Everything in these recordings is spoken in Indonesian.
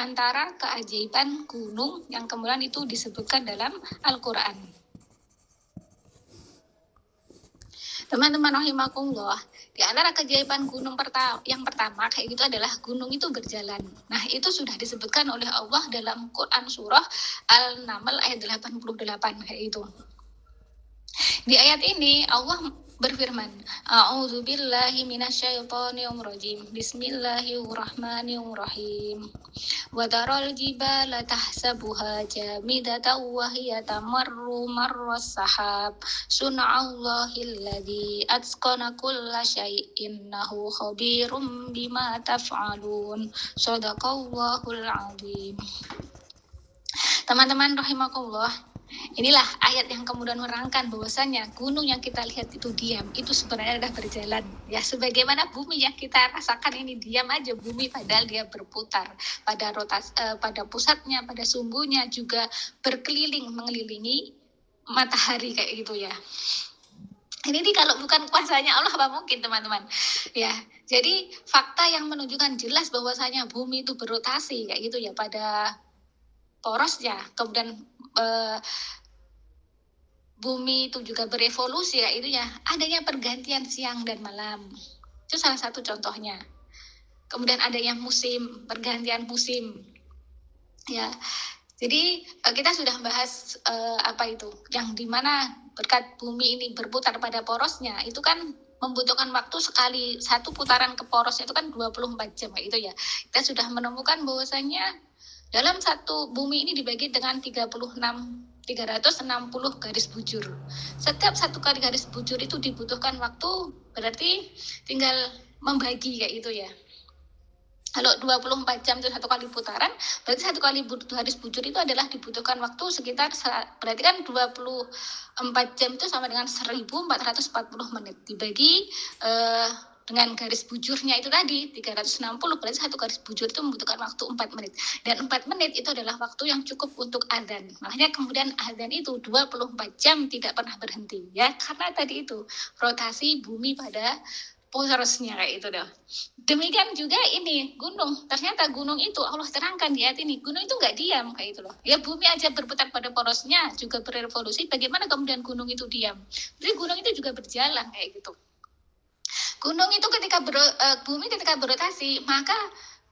antara keajaiban gunung yang kemudian itu disebutkan dalam Al-Quran. Teman-teman rahimakumullah, di antara keajaiban gunung yang pertama kayak gitu adalah gunung itu berjalan. Nah, itu sudah disebutkan oleh Allah dalam Quran surah Al-Naml ayat 88 kayak itu. Di ayat ini Allah berfirman, A'udzubillahi minasyaitonirrajim. Bismillahirrahmanirrahim. Wa taral jibala tahsabuha jamidatan wa hiya tamarru marras sahab. Sun'allahil ladzi atqana kulla syai'in innahu khabirum bima taf'alun. Shadaqallahul azim. Teman-teman rahimakumullah, inilah ayat yang kemudian menerangkan bahwasanya gunung yang kita lihat itu diam, itu sebenarnya adalah berjalan. Ya, sebagaimana bumi yang kita rasakan ini diam aja bumi, padahal dia berputar pada pada pusatnya, pada sumbunya juga berkeliling mengelilingi matahari kayak gitu ya. Ini kalau bukan kuasanya Allah apa mungkin, teman-teman? Ya, jadi fakta yang menunjukkan jelas bahwasanya bumi itu berotasi kayak gitu ya pada porosnya, kemudian bumi itu juga berevolusi ya, itu ya adanya pergantian siang dan malam, itu salah satu contohnya. Kemudian adanya pergantian musim ya. Jadi kita sudah bahas apa itu, yang dimana berkat bumi ini berputar pada porosnya, itu kan membutuhkan waktu sekali satu putaran ke porosnya itu kan 24 jam itu ya. Kita sudah menemukan bahwasanya dalam satu bumi ini dibagi dengan 360 garis bujur. Setiap satu kali garis bujur itu dibutuhkan waktu, berarti tinggal membagi kayak itu ya. Kalau 24 jam itu satu kali putaran, berarti satu kali garis bujur itu adalah dibutuhkan waktu sekitar, berarti kan 24 jam itu sama dengan 1440 menit. Dibagi dengan garis bujurnya itu tadi 360, berarti satu garis bujur itu membutuhkan waktu 4 menit. Dan 4 menit itu adalah waktu yang cukup untuk adzan. Makanya kemudian adzan itu 24 jam tidak pernah berhenti ya, karena tadi itu rotasi bumi pada porosnya kayak itu dah. Demikian juga ini gunung. Ternyata gunung itu Allah terangkan di ayat ini, gunung itu nggak diam kayak itu loh. Ya, bumi aja berputar pada porosnya juga berevolusi, bagaimana kemudian gunung itu diam? Jadi gunung itu juga berjalan kayak gitu. Gunung itu bumi ketika berotasi, maka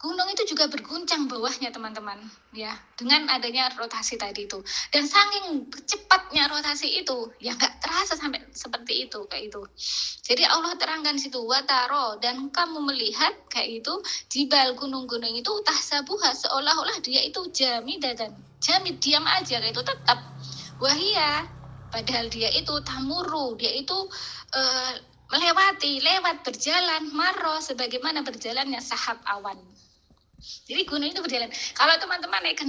gunung itu juga berguncang bawahnya, teman-teman, ya, dengan adanya rotasi tadi itu. Dan saking cepatnya rotasi itu, ya nggak terasa sampai seperti itu kayak itu. Jadi Allah terangkan situ, wataro, dan kamu melihat kayak itu jibal, gunung-gunung itu tahsabuha, seolah-olah dia itu jamid diam aja kayak itu, tetap wahia, padahal dia itu tamuru, dia itu lewat berjalan marro, sebagaimana berjalannya sahab awan. Jadi gunung itu berjalan. Kalau teman-teman naik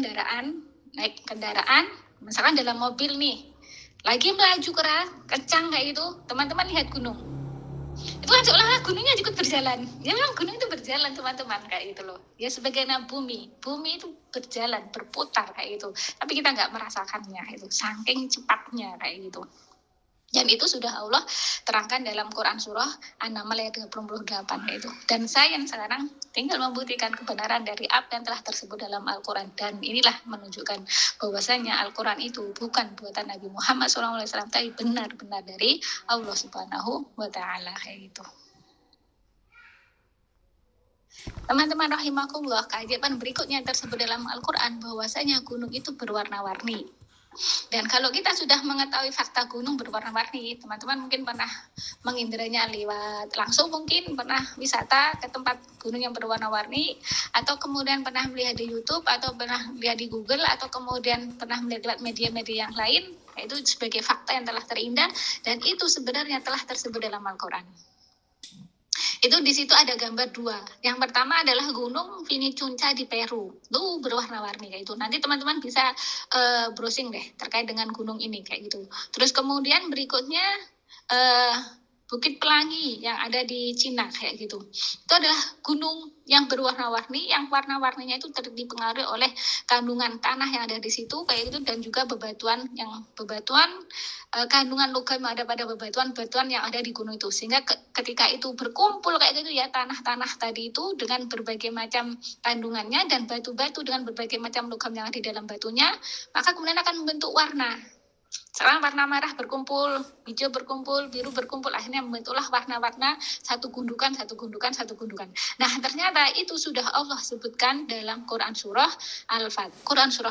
kendaraan, misalkan dalam mobil nih, lagi melaju keras, kencang kayak itu, teman-teman lihat gunung. Itu kan seolah-olah gunungnya ikut berjalan. Ya memang gunung itu berjalan, teman-teman, kayak gitu loh. Ya sebagaimana bumi itu berjalan, berputar kayak itu. Tapi kita nggak merasakannya itu, saking cepatnya kayak gitu. Dan itu sudah Allah terangkan dalam Quran surah An-Naml ayat 38 itu. Dan saya sekarang tinggal membuktikan kebenaran dari apa yang telah tersebut dalam Al-Quran. Dan inilah menunjukkan bahwasanya Al-Quran itu bukan buatan Nabi Muhammad SAW, tapi benar-benar dari Allah Subhanahu wa Ta'ala itu. Teman-teman rahimakumullah, keajaiban berikutnya tersebut dalam Al-Quran bahwasanya gunung itu berwarna-warni. Dan kalau kita sudah mengetahui fakta gunung berwarna-warni, teman-teman mungkin pernah menginderanya lewat langsung, mungkin pernah wisata ke tempat gunung yang berwarna-warni, atau kemudian pernah melihat di YouTube, atau pernah melihat di Google, atau kemudian pernah melihat media-media yang lain. Itu sebagai fakta yang telah terindah, dan itu sebenarnya telah tersebut dalam Al-Quran. Itu di situ ada gambar dua. Yang pertama adalah gunung Pinicunca di Peru. Itu berwarna-warni kayak itu. Nanti teman-teman bisa browsing deh terkait dengan gunung ini kayak gitu. Terus kemudian berikutnya Bukit Pelangi yang ada di Cina kayak gitu. Itu adalah gunung yang berwarna-warni, yang warna-warninya itu dipengaruhi oleh kandungan tanah yang ada di situ kayak gitu, dan juga bebatuan kandungan logam yang ada pada bebatuan yang ada di gunung itu, sehingga ketika itu berkumpul kayak gitu ya, tanah-tanah tadi itu dengan berbagai macam kandungannya dan batu-batu dengan berbagai macam logam yang ada di dalam batunya, maka kemudian akan membentuk warna. Sekarang warna merah berkumpul, hijau berkumpul, biru berkumpul, akhirnya membentuklah warna-warna satu gundukan. Nah, ternyata itu sudah Allah sebutkan dalam Quran surah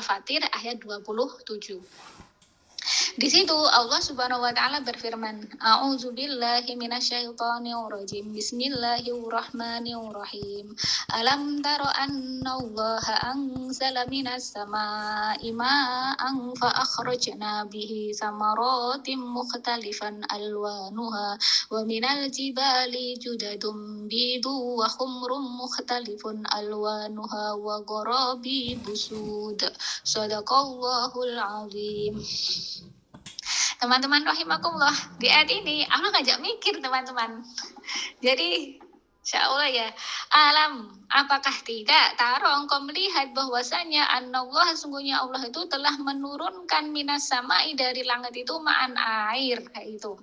Fatir ayat 27. Di situ Allah Subhanahu wa taala berfirman, A'udzubillahi minasyaitonirrajim. Bismillahirrahmanirrahim. Alam tara annallaha anzala minas samaa'i ma'an fa akhrajna bihi samaratin mukhtalifan alwanuha wa minal jibali judadun bidu wa humrum mukhtalifun alwanuha wa gharabi busud. Shadaqallahul azim. Teman-teman rahimakumullah, di ayat ini Allah ngajak mikir teman-teman. Jadi insya Allah ya, alam, apakah tidak taro engkau melihat bahwasanya Allah, sungguhnya Allah itu telah menurunkan minas samai, dari langit itu, ma'an, air kayak itu.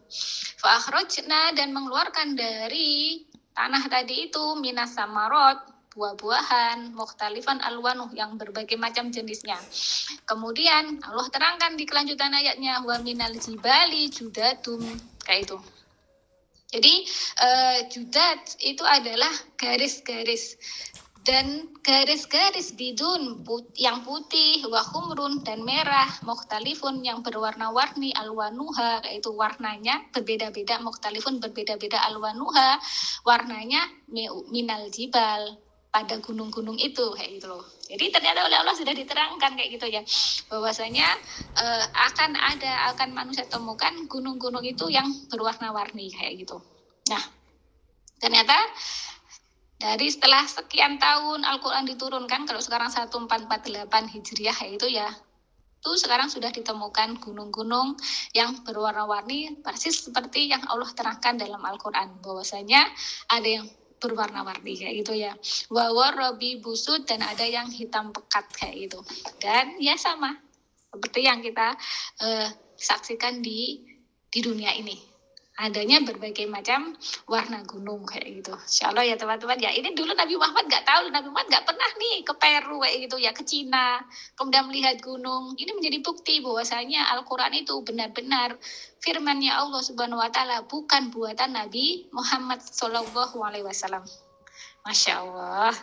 Fa akhrajna, dan mengeluarkan dari tanah tadi itu, minas samarot, buah-buahan, mukhtalifan alwanuh, yang berbagai macam jenisnya. Kemudian Allah terangkan di kelanjutan ayatnya, wa minal jibali judatum kayak itu. Jadi judat itu adalah garis-garis, dan garis-garis bidun yang putih, wa humrun dan merah, mukhtalifun yang berwarna-warni, alwanuha yaitu warnanya berbeda-beda, mukhtalifun berbeda-beda, alwanuha warnanya, minal jibal pada gunung-gunung itu kayak gitu loh. Jadi ternyata oleh Allah sudah diterangkan kayak gitu ya, bahwasanya akan manusia temukan gunung-gunung itu yang berwarna-warni kayak gitu. Nah, ternyata dari setelah sekian tahun Al-Quran diturunkan, kalau sekarang 1448 Hijriah kayak gitu ya, itu sekarang sudah ditemukan gunung-gunung yang berwarna-warni persis seperti yang Allah terangkan dalam Al-Quran, bahwasanya ada yang berwarna-warni kayak gitu ya, wawarobi busud, dan ada yang hitam pekat kayak gitu. Dan ya sama seperti yang kita saksikan di dunia ini, adanya berbagai macam warna gunung kayak gitu. Insyaallah ya teman-teman ya, ini dulu Nabi Muhammad nggak tahu, Nabi Muhammad nggak pernah nih ke Peru kayak gitu ya, ke Cina, kemudian melihat gunung. Ini menjadi bukti bahwasanya Al-Quran itu benar-benar firman-Nya Allah Subhanahu wa taala, bukan buatan Nabi Muhammad sallallahu alaihi wasallam. Masya Allah.